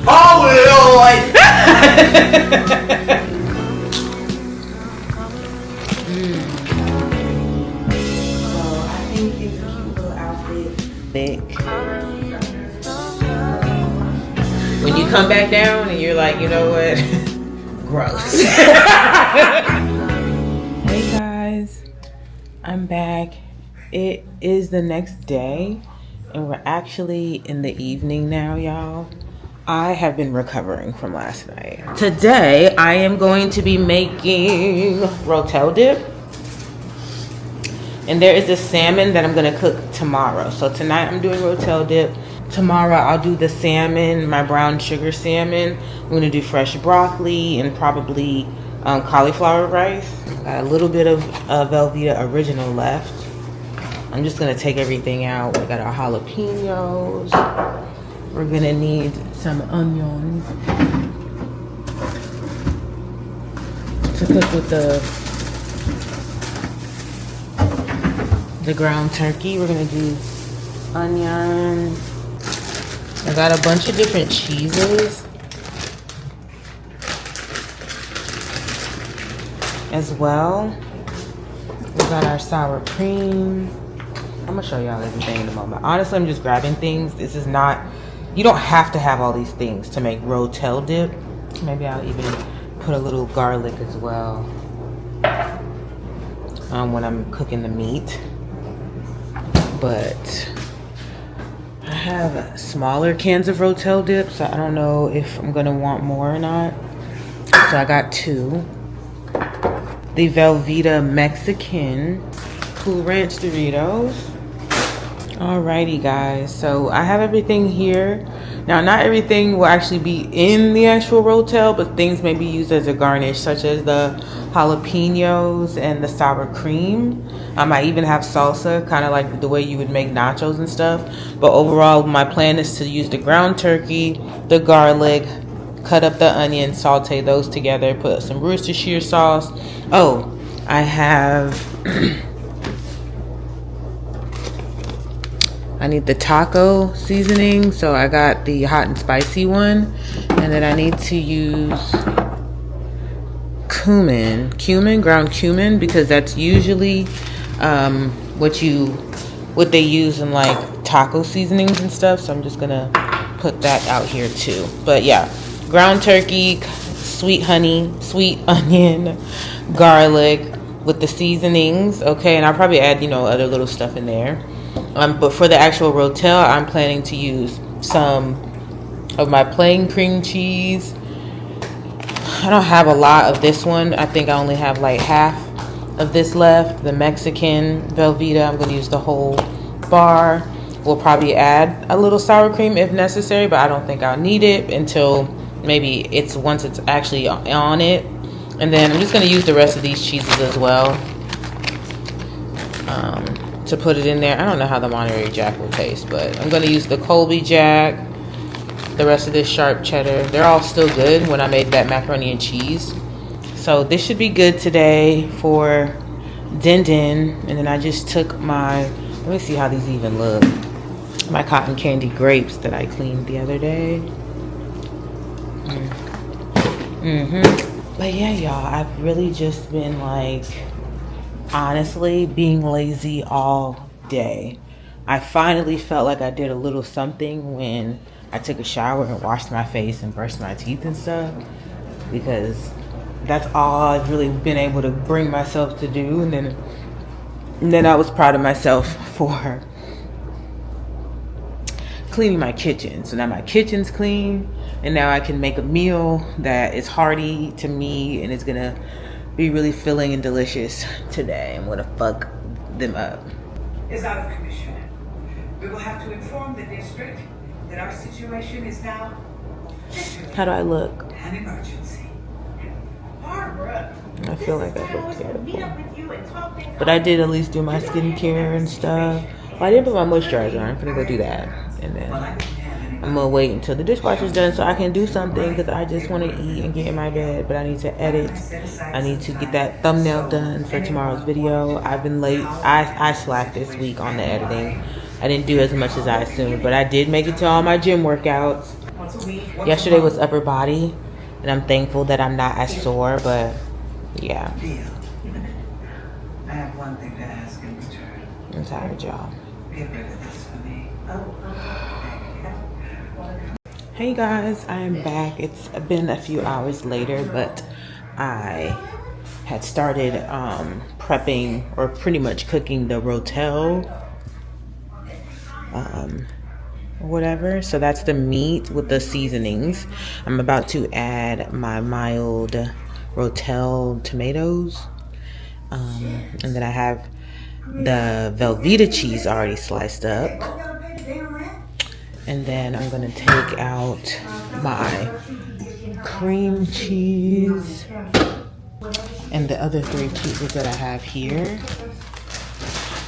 Oh Lord! So I think it's a cute little outfit. Thick. When you come back down and you're like, you know what? Gross. Hey guys, I'm back. It is the next day and we're actually in the evening now, y'all. I have been recovering from last night. Today, I am going to be making rotel dip. And there is a salmon that I'm gonna cook tomorrow. So tonight I'm doing rotel dip. Tomorrow I'll do the salmon, my brown sugar salmon. I'm gonna do fresh broccoli and probably cauliflower rice. Got a little bit of Velveeta original left. I'm just gonna take everything out. We got our jalapenos. We're gonna need some onions to cook with the ground turkey. We're gonna do onions. I got a bunch of different cheeses as well. We got our sour cream. I'm gonna show y'all everything in a moment. Honestly, I'm just grabbing things. This is not, you don't have to have all these things to make rotel dip. Maybe I'll even put a little garlic as well when I'm cooking the meat. But I have smaller cans of rotel dip, so I don't know if I'm gonna want more or not. So I got 2. The Velveeta Mexican Cool Ranch Doritos. Alrighty guys, so I have everything here. Now not everything will actually be in the actual rotel, but things may be used as a garnish, such as the jalapenos and the sour cream. I even have salsa, kind of like the way you would make nachos and stuff. But overall, my plan is to use the ground turkey, the garlic, cut up the onion, saute those together, put some Worcestershire sauce. Oh, I have I need the taco seasoning, so I got the hot and spicy one. And then I need to use ground cumin, because that's usually what they use in like taco seasonings and stuff. So I'm just gonna put that out here too. But yeah, ground turkey, sweet honey, sweet onion, garlic with the seasonings. Okay, and I'll probably add, you know, other little stuff in there. But for the actual rotel, I'm planning to use some of my plain cream cheese. I don't have a lot of this one. I think I only have like half of this left. The Mexican Velveeta, I'm going to use the whole bar. We'll probably add a little sour cream if necessary, but I don't think I'll need it until maybe once it's actually on it. And then I'm just going to use the rest of these cheeses as well to put it in there. I don't know how the Monterey Jack will taste, but I'm going to use the Colby Jack, the rest of this sharp cheddar. They're all still good when I made that macaroni and cheese. So this should be good today for din din. And then I just took let me see how these even look. My cotton candy grapes that I cleaned the other day. But yeah, y'all, I've really just been like, honestly, being lazy all day. I finally felt like I did a little something when I took a shower and washed my face and brushed my teeth and stuff, because that's all I've really been able to bring myself to do. And then I was proud of myself for cleaning my kitchen. So now my kitchen's clean, and now I can make a meal that is hearty to me and it's gonna be really filling and delicious today. I'm gonna fuck them up. Is out of commission. We will have to inform the district that our situation is now How do I look? an emergency. Barbara, I feel like I look terrible. But I did at least do my skincare and stuff. Well, I didn't put my moisturizer on. I'm gonna go do that. And then I'm gonna wait until the dishwasher's done so I can do something, because I just want to eat and get in my bed. But I need to edit. I need to get that thumbnail done for tomorrow's video. I've been late. I slacked this week on the editing. I didn't do as much as I assumed, but I did make it to all my gym workouts. Yesterday was upper body, and I'm thankful that I'm not as sore, but yeah. I have one thing to ask in return. I'm tired, y'all. Get rid of this for me. Hey guys, I am back. It's been a few hours later, but I had started prepping or pretty much cooking the rotel, whatever. So that's the meat with the seasonings. I'm about to add my mild rotel tomatoes, and then I have the Velveeta cheese already sliced up. And then I'm gonna take out my cream cheese and the other 3 pieces that I have here.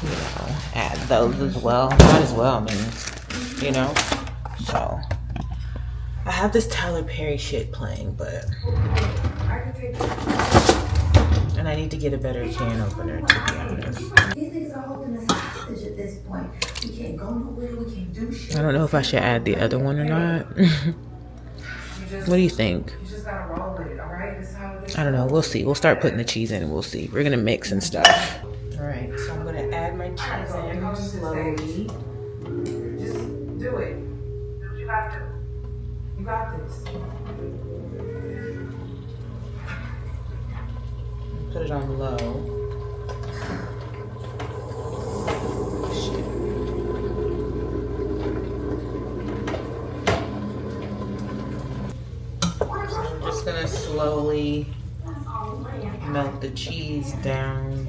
You know, add those as well. Might as well, I mean, you know. So I have this Tyler Perry shit playing, but and I need to get a better can opener, to be honest. These niggas are holding us hostage at this point. We can't go nowhere, we can't do shit. I don't know if I should add the other one or not. What do you think? You just gotta roll with it, all right? This is how it is. I don't know. We'll see. We'll start putting the cheese in and we'll see. We're gonna mix and stuff. All right, so I'm gonna add my cheese in slowly. Just do it. Do what you gotta do. You got this. Put it on low. Shit. So I'm just gonna slowly melt the cheese down.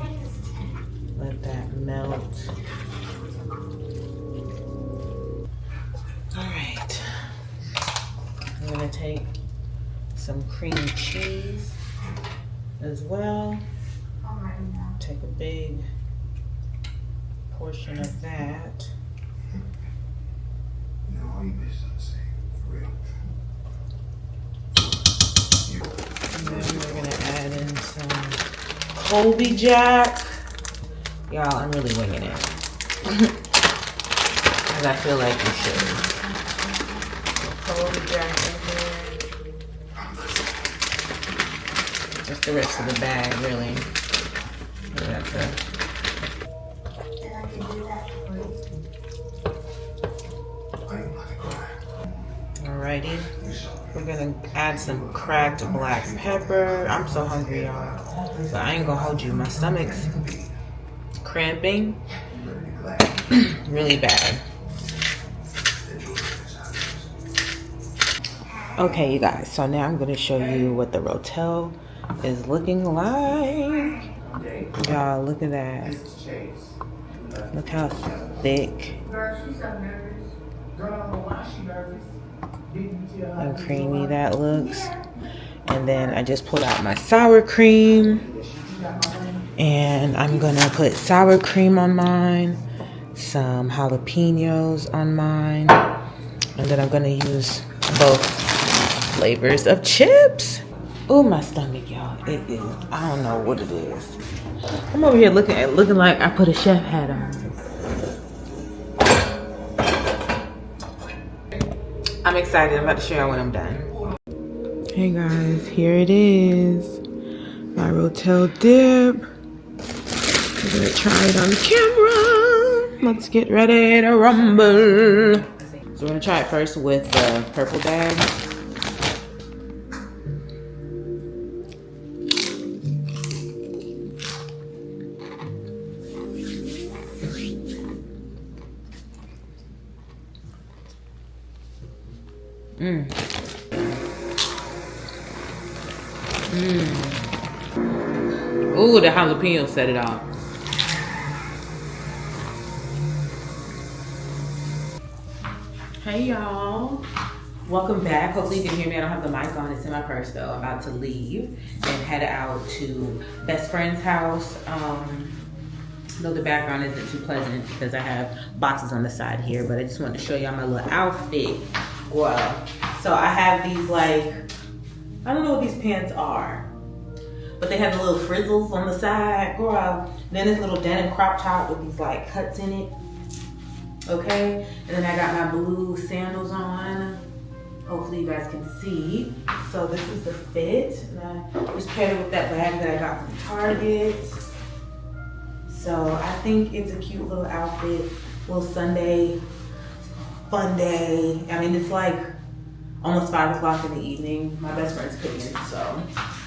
Let that melt. All right. I'm gonna take some cream cheese as well. Take a big portion of that. You know, all you bitches are the same, for real. And then we're gonna add in some Colby Jack. Y'all, I'm really winging it. Because I feel like you should. Colby Jack in there. Just the rest of the bag, really. That's it. And I can do that for you. I ain't about to cry. Alrighty. We're gonna add some cracked black pepper. I'm so hungry, y'all. So I ain't gonna hold you. My stomach's cramping really bad. Okay, you guys. So now I'm gonna show you what the rotel is looking like. Y'all, look at that. Look how thick and creamy that looks. And then I just pulled out my sour cream. And I'm gonna put sour cream on mine, some jalapenos on mine. And then I'm gonna use both flavors of chips. Oh, my stomach, y'all. It is, I don't know what it is. I'm over here looking like I put a chef hat on. I'm excited. I'm about to show y'all when I'm done. Hey guys, here it is. My rotel dip. I'm gonna try it on camera. Let's get ready to rumble. So we're gonna try it first with the purple bag. Ooh, the jalapeno set it off. Hey y'all, welcome back. Hopefully you can hear me. I don't have the mic on, it's in my purse though. I'm about to leave and head out to best friend's house. Though the background isn't too pleasant because I have boxes on the side here, but I just wanted to show y'all my little outfit. Wow. So I have these like, I don't know what these pants are, but they have the little frizzles on the side. Girl. Then this little denim crop top with these like cuts in it. Okay, and then I got my blue sandals on. Hopefully you guys can see. So this is the fit. And I just paired it with that bag that I got from Target. So I think it's a cute little outfit. Little Sunday fun day. I mean, it's like almost 5 o'clock in the evening. My best friend's cooking, so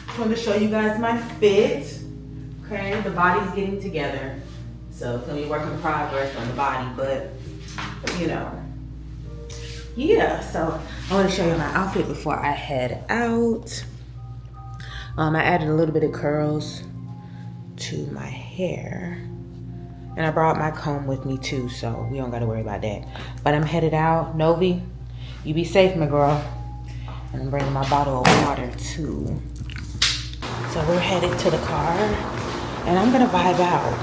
just wanted to show you guys my fit. Okay, the body's getting together. So it's gonna be a work in progress on the body, but you know. Yeah, so I want to show you my outfit before I head out. I added a little bit of curls to my hair. And I brought my comb with me too, so we don't gotta worry about that. But I'm headed out. Novi, you be safe, my girl. And I'm bringing my bottle of water too. So we're headed to the car, and I'm gonna vibe out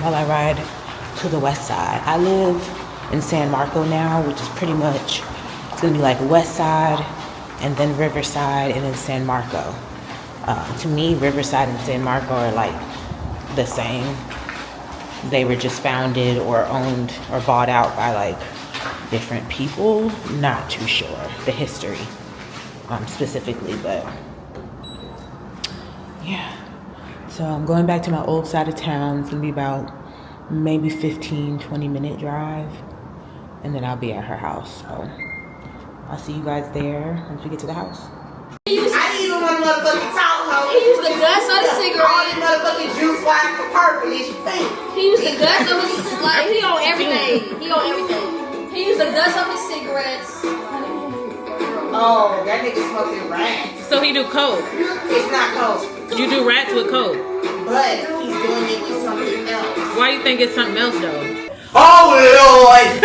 while I ride to the west side. I live in San Marco now, which is pretty much, it's gonna be like west side, and then Riverside, and then San Marco. To me, Riverside and San Marco are like the same. They were just founded or owned or bought out by like different people. Not too sure the history specifically, but yeah. So I'm going back to my old side of town. It's gonna be about maybe 15-20 minute drive, and then I'll be at her house. So I'll see you guys there once we get to the house. I didn't even want to motherfucking talk, hoe. He used the guts of the cigarette. All this motherfucking juice wine for purple, as you think. He used the guts of his, like, he on everything. He on everything. He used the guts of his cigarettes. Oh, that nigga smoking rats. So he do coke. It's not coke. You do rats with coke. But he's doing it with something else. Why you think it's something else though? Oh, Lord.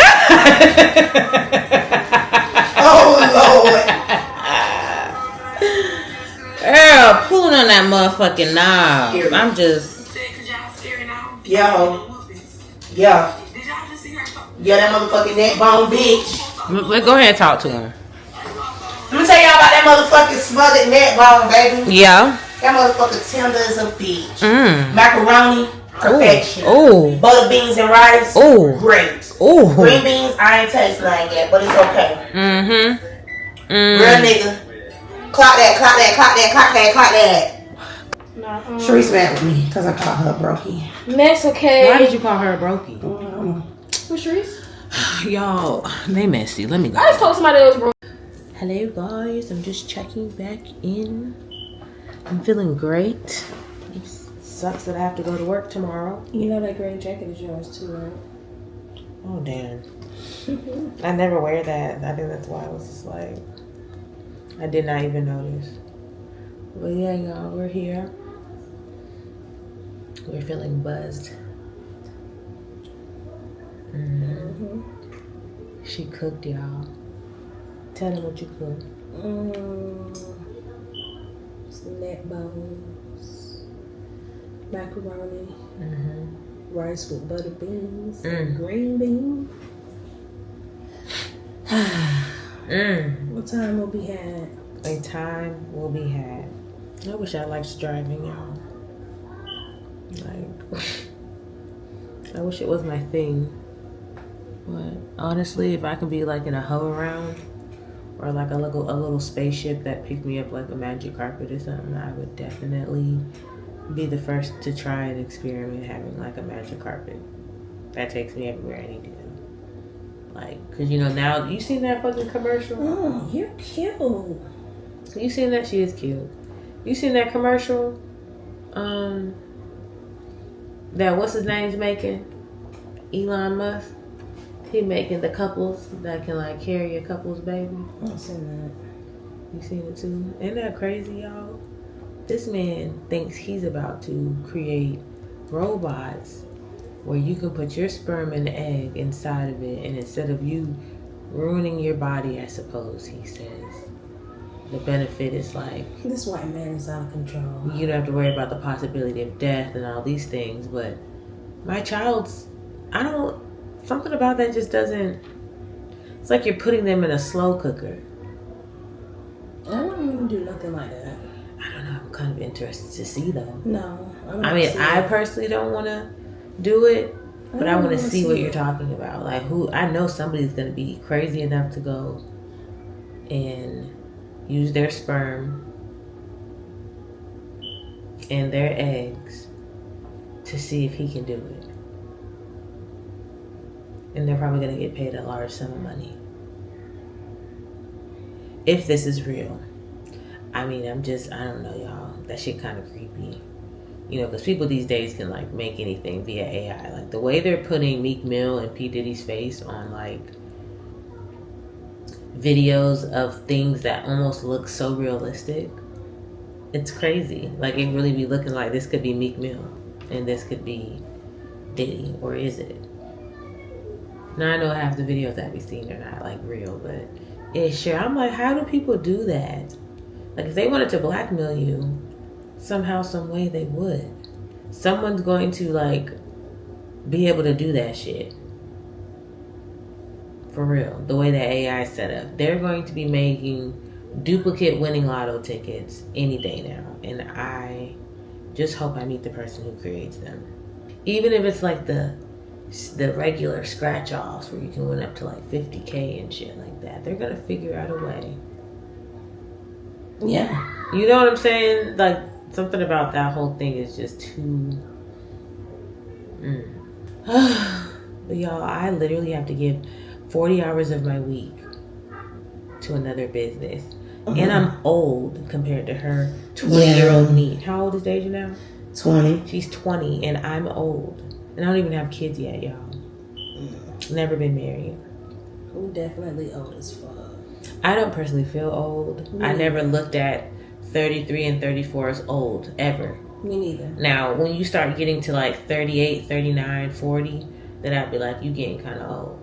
Oh, Lord. Girl, pulling on that motherfucking knob. I'm just. Yo. Yeah. Yeah, that motherfucking neck bone bitch. Go ahead and talk to him. Let me tell y'all about that motherfucking smothered neck bone, baby. Yeah. That motherfucker tender as a bitch. Macaroni, perfection. Ooh. Butter beans and rice, ooh. Great. Ooh. Green beans, I ain't tasting like that, but it's okay. Real nigga. Clock that, clock that, clock that, clock that, clock that. Sharice mad with me because I called her a brokey. That's okay. Why did you call her a brokey? Who's Sharice? Y'all, they messy. Let me go. I just told somebody that was broke. Hello guys, I'm just checking back in. I'm feeling great. It sucks that I have to go to work tomorrow. You know that green jacket is yours too, right? Oh damn. I never wear that. I think that's why I was just like, I did not even notice. But yeah, y'all, we're here. We're feeling buzzed. She cooked, y'all. Tell them what you cooked. Some neck bones, macaroni, rice with butter beans, green beans. What time will be had? A time will be had. I wish I liked driving, y'all. Like, I wish it was my thing. But honestly, if I can be like in a hover round or like a little spaceship that picked me up like a magic carpet or something, I would definitely be the first to try and experiment having like a magic carpet that takes me everywhere I need to go. Like, cause you know now, you seen that fucking commercial? Oh, you're cute. You seen that? She is cute. You seen that commercial? That what's his name's making? Elon Musk. He making the couples that can like carry a couple's baby. I've seen that. You seen it too? Isn't that crazy, y'all? This man thinks he's about to create robots where you can put your sperm and egg inside of it, and instead of you ruining your body, I suppose he says, the benefit is like, This white man is out of control. you don't have to worry about the possibility of death and all these things. But my child's, something about that just doesn't, it's like you're putting them in a slow cooker. I don't want to do nothing like that. I don't know, I'm kind of interested to see though. No. I mean, I personally don't want to do it, But I want to see what you're talking about. Like, who? I know somebody's going to be crazy enough to go and use their sperm and their eggs to see if he can do it. And they're probably going to get paid a large sum of money. If this is real. I mean, I don't know, y'all. That shit kind of creepy. You know, because people these days can, like, make anything via AI. Like, the way they're putting Meek Mill and P. Diddy's face on, like, videos of things that almost look so realistic. It's crazy. Like, it really be looking like this could be Meek Mill. And this could be Diddy. Or is it? Now, I know half the videos that we seen are not, like, real. But, yeah, sure. I'm like, how do people do that? Like, if they wanted to blackmail you, somehow, some way they would. Someone's going to, like, be able to do that shit. For real. The way that AI is set up. They're going to be making duplicate winning lotto tickets any day now. And I just hope I meet the person who creates them. Even if it's like the regular scratch-offs where you can win up to like 50K and shit like that. They're going to figure out a way. Yeah. You know what I'm saying? Like, something about that whole thing is just too... But y'all, I literally have to give 40 hours of my week to another business. And I'm old compared to her 20-year-old niece. How old is Deja now? 20. She's 20 and I'm old. And I don't even have kids yet, y'all. Never been married. Who definitely old as fuck. I don't personally feel old. I never looked at 33 and 34 as old, ever. Me neither. Now, when you start getting to like 38, 39, 40, then I'd be like, you getting kind of old.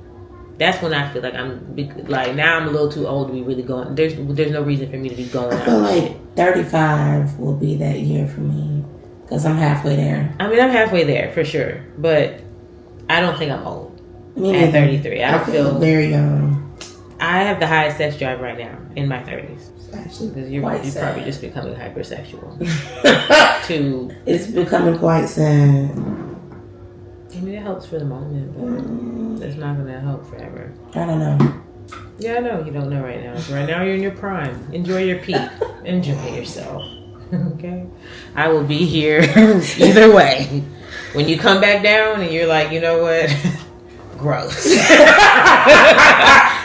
That's when I feel like now I'm a little too old to be really going. There's no reason for me to be going out. I feel like 35 will be that year for me because I'm halfway there. I mean, I'm halfway there for sure, but I don't think I'm old. Me at neither. 33. I feel very young. I have the highest sex drive right now in my 30s. Actually, because you're probably just becoming hypersexual. It's becoming quite sad. I mean, it helps for the moment, but it's not going to help forever. I don't know. Yeah, I know you don't know right now. Right now, you're in your prime. Enjoy your peak. Enjoy yourself. Okay? I will be here either way. When you come back down and you're like, you know what? Gross.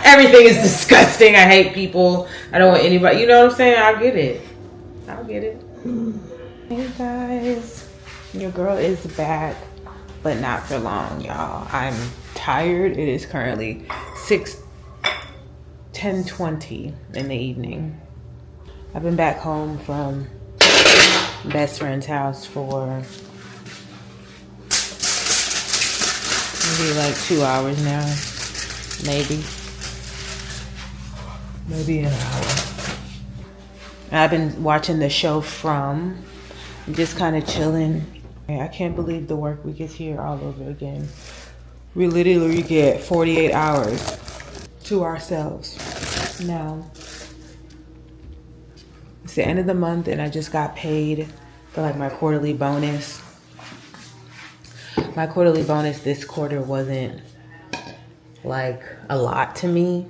Everything is disgusting. I hate people. I don't want anybody. You know what I'm saying? I'll get it. Hey, guys. Your girl is back. But not for long, y'all. I'm tired. It is currently 10:20 in the evening. I've been back home from best friend's house for maybe like 2 hours now. Maybe an hour. I've been watching the show From. Just kind of chilling. I can't believe the work week is here all over again. We literally get 48 hours to ourselves. Now, it's the end of the month and I just got paid for like my quarterly bonus. My quarterly bonus this quarter wasn't like a lot to me.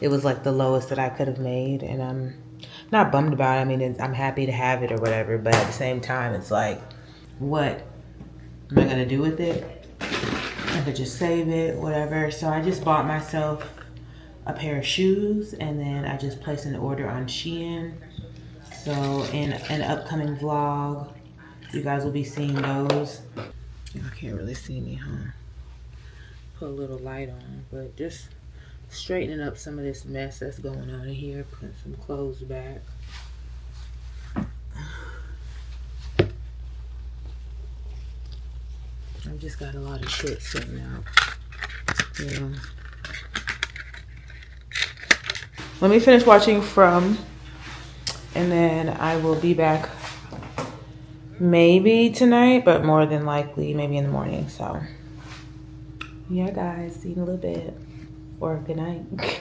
It was like the lowest that I could have made, and I'm not bummed about it. I mean, I'm happy to have it or whatever, but at the same time, it's like, what am I gonna do with it? I could just save it, whatever. So I just bought myself a pair of shoes, and then I just placed an order on Shein. So in an upcoming vlog, you guys will be seeing those. Y'all can't really see me, huh? Put a little light on, but just straightening up some of this mess that's going on in here, putting some clothes back. I've just got a lot of shit sitting out, you know. Let me finish watching From, and then I will be back maybe tonight, but more than likely maybe in the morning. So yeah, guys, see you in a little bit, or good night.